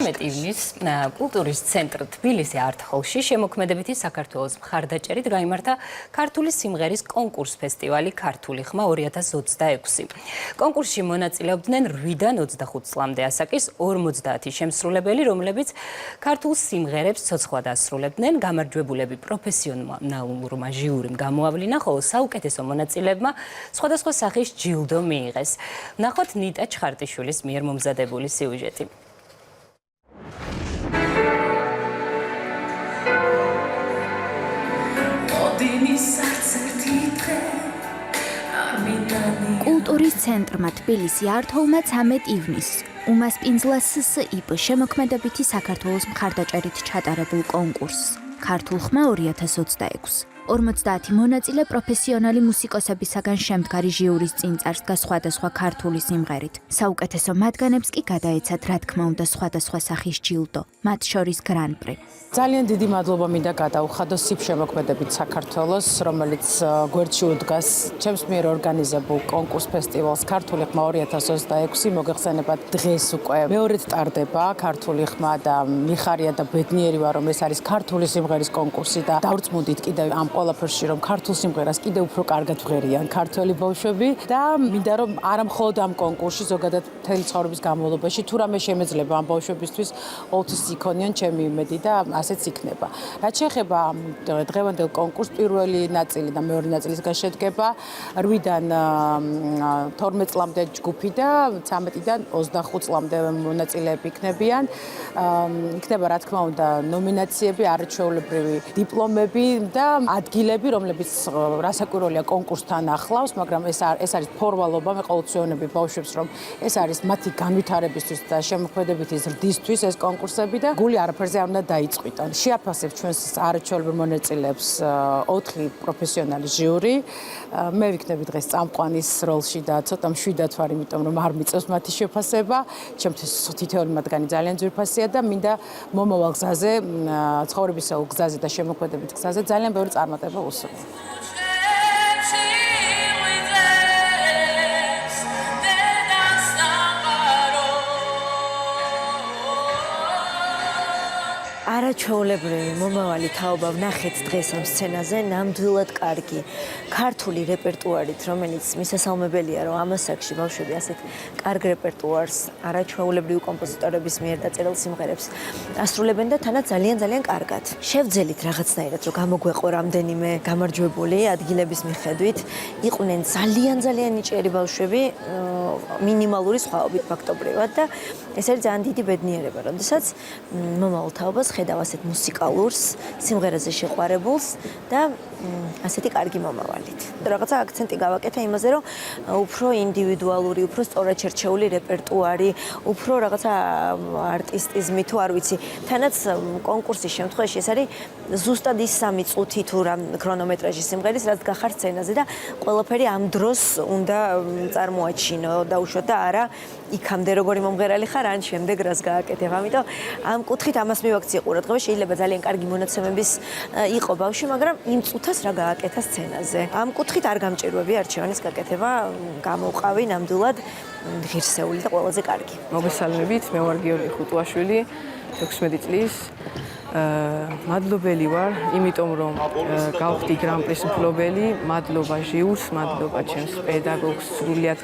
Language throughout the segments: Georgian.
13 ივნის კულტურის ცენტრ თბილისი არტ-ჰოლში შემოქმედებითი საქართველოს მხარდაჭერით გაიმართა ქართული სიმღერის კონკურს ფესტივალი ქართული ხმა 2026. კონკურსში მონაწილეობდნენ 8-დან 25 წლამდე ასაკის 50 შემსრულებელი, რომლებიც ქართულ სიმღერებს ცოცხლად ასრულებდნენ. გამარჯვებულები პროფესიონალურმა ჟიურიმ გამოავლინა, ხოლო საუკეთესო მონაწილეებმა სხვადასხვა სახის ჯილდო მიიღეს. ნახოთ ნიტა ჩხარტიშვილის მიერ მომზადებული სიუჟეტი. კულტურის ცენტრმა თბილისი არტ-ჰოლმა 13 ივნისს უმასპინძლა სსიპ შემოქმედებითი საქართველოს მხარდაჭერით ჩატარებულ კონკურსს ქართულ ხმა 2026. 50 მონაწილე პროფესიონალი მუსიკოსებისაგან შემდგარი ჟიურის წინ წარსდგა სხვადასხვა ქართული სიმღერით. საუკეთესო მათგანებს კი გადაეცათ, რა თქმა უნდა, სხვადასხვა სახის ჯილდო, მათ შორის გრან-პრი. ძალიან დიდი მადლობა მინდა გადაუხადო სიპ შემოქმედებით საქართველოს, რომელიც გვერდში უდგას ჩემს მიერ ორგანიზებულ კონკურს ფესტივალს ქართული ხმა 2026. მოგეხსენებათ, დღეს უკვე მეორედ ტარდება ქართული ხმა და მიხარია და ბედნიერი ვარ, რომ ეს არის ქართული სიმღერის კონკურსი და დავრწმუნდით კიდევ ამ ყველაფერში, რომ ქართულ სიმღერას კიდევ უფრო კარგად ვღერიან ქართველი ბავშვები და მინდა რომ არა მხოლოდ ამ კონკურსში, ზოგადად მთელი ცხოვრების განმავლობაში თუ რამე შემეძლება ამ ბავშვებისთვის, ყოველთვის იქონიან ჩემი იმედი და ასეც იქნება. რაც შეეხება დღევანდელ კონკურსს, პირველი ნაწილი და მეორე ნაწილისგან შედგება 8-დან 12 წლამდე ჯგუფი და 13-დან 25 წლამდე მონაწილეები იქნებიან. იქნება რა თქმა უნდა ნომინაციები, არაჩვეულებრივი დიპლომები და ადგილები, რომლებიც რასაკვირველია კონკურსთან ახლავს, მაგრამ ეს არის ფორმალობა, მე ყოველთვის ვეუბნები ბავშვებს, რომ ეს არის მათი განვითარებისთვის და შემოქმედებითი ზრდისთვის ეს კონკურსები და გული არაფერზე არ უნდა დაიწყვიტონ. შეაფასებ ჩვენს არაჩვეულებრივ მონაწილეებს 4 პროფესიონალი ჟიური. მე ვიქნები დღეს წამყვანის როლში და ცოტა მშვიდად ვარ, იმიტომ რომ არ მიწევს მათი შეფასება. ჩემთვის თითოეული მათგანი ძალიან ძვირფასია და მინდა მომავალ გზაზე, ცხოვრებისეულ გზაზე და შემოქმედებით გზაზე ძალიან ბევრი წარმატება უსურვო. არაჩვეულებრივი მომავალი თაობა ვნახეთ დღეს ამ სცენაზე, ნამდვილად კარგი ქართული რეპერტუარით, რომელიც მისასალმებელია, რომ ამ ასაკში ბავშვები ასეთ კარგ რეპერტუარს არაჩვეულებრივი კომპოზიტორების მიერ დაწერილ სიმღერებს ასრულებენ და თანაც ძალიან კარგად. შევძელით რაღაცნაირად, რომ გამოგვეყო რამდენიმე გამარჯვებული ადგილების მიხედვით, იყვნენ ძალიან ნიჭიერი ბავშვები, მინიმალური სხვაობით ფაქტობრივად და ეს არის ძალიან დიდი ბედნიერება, როდესაც მომავალ თაობას ხედავ ასეთ მუსიკალურს, სიმღერაზე შეყვარებულს და ასეთი კარგი მომავალით. რაღაცა აქცენტი გავაკეთე იმაზე, რომ უფრო ინდივიდუალური, უფრო სწორად შერჩეული რეპერტუარი, უფრო რაღაცა არტისტიზმი თუ არ ვიცი. თანაც კონკურსის შემთხვევაში ეს არის ზუსტად ის 3 წუთი თუ რა ქრონომეტრაჟის სიმღერის, რაც გახარ სცენაზე და ყველაფერი ამ დროს უნდა წარმოაჩინო და უშუალოდ და არა იქამდე როგორი მომღერალი ხარ, ან შემდეგ რას გააკეთებ. ამიტომ ამ კუთხით ამას მივაქციე ყურადღება, შეიძლება ძალიან კარგი მონაცემების იყო ბავშვი, მაგრამ იმ წუთას რა გააკეთა სცენაზე. ამ კუთხით არ გამჭირვები არჩევანის გაკეთება, გამოვყავი ნამდვილად ღირსეული და ყველაზე კარგი. მოგესალმებით, მე ვარ გიორგი ხუტუაშვილი, 16 წლის. მადლობელი ვარ, იმიტომ რომ გავხდი გრან-პრის მფლობელი, მადლობა ჟიურს, მადლობა ჩემს პედაგოგს, სრულიად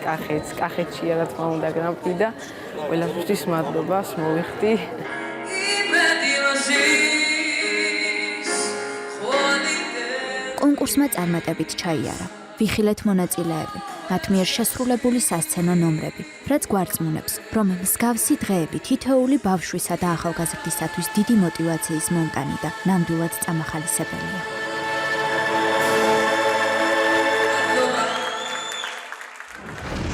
კახეთშია რა თქმა უნდა გრან-პრი და ყველასთვის მადლობას მოვიხდი. კონკურსმა წარმატებით ჩაიარა. ვიხილეთ მონაწილეები, მათ მიერ შესრულებული სასცენო ნომრები, რაც გვარწმუნებს, რომ მსგავსი დღეები თითოეული ბავშვისა და ახალგაზრდისათვის დიდი მოტივაციის მომტანი და ნამდვილად წამახალისებელია.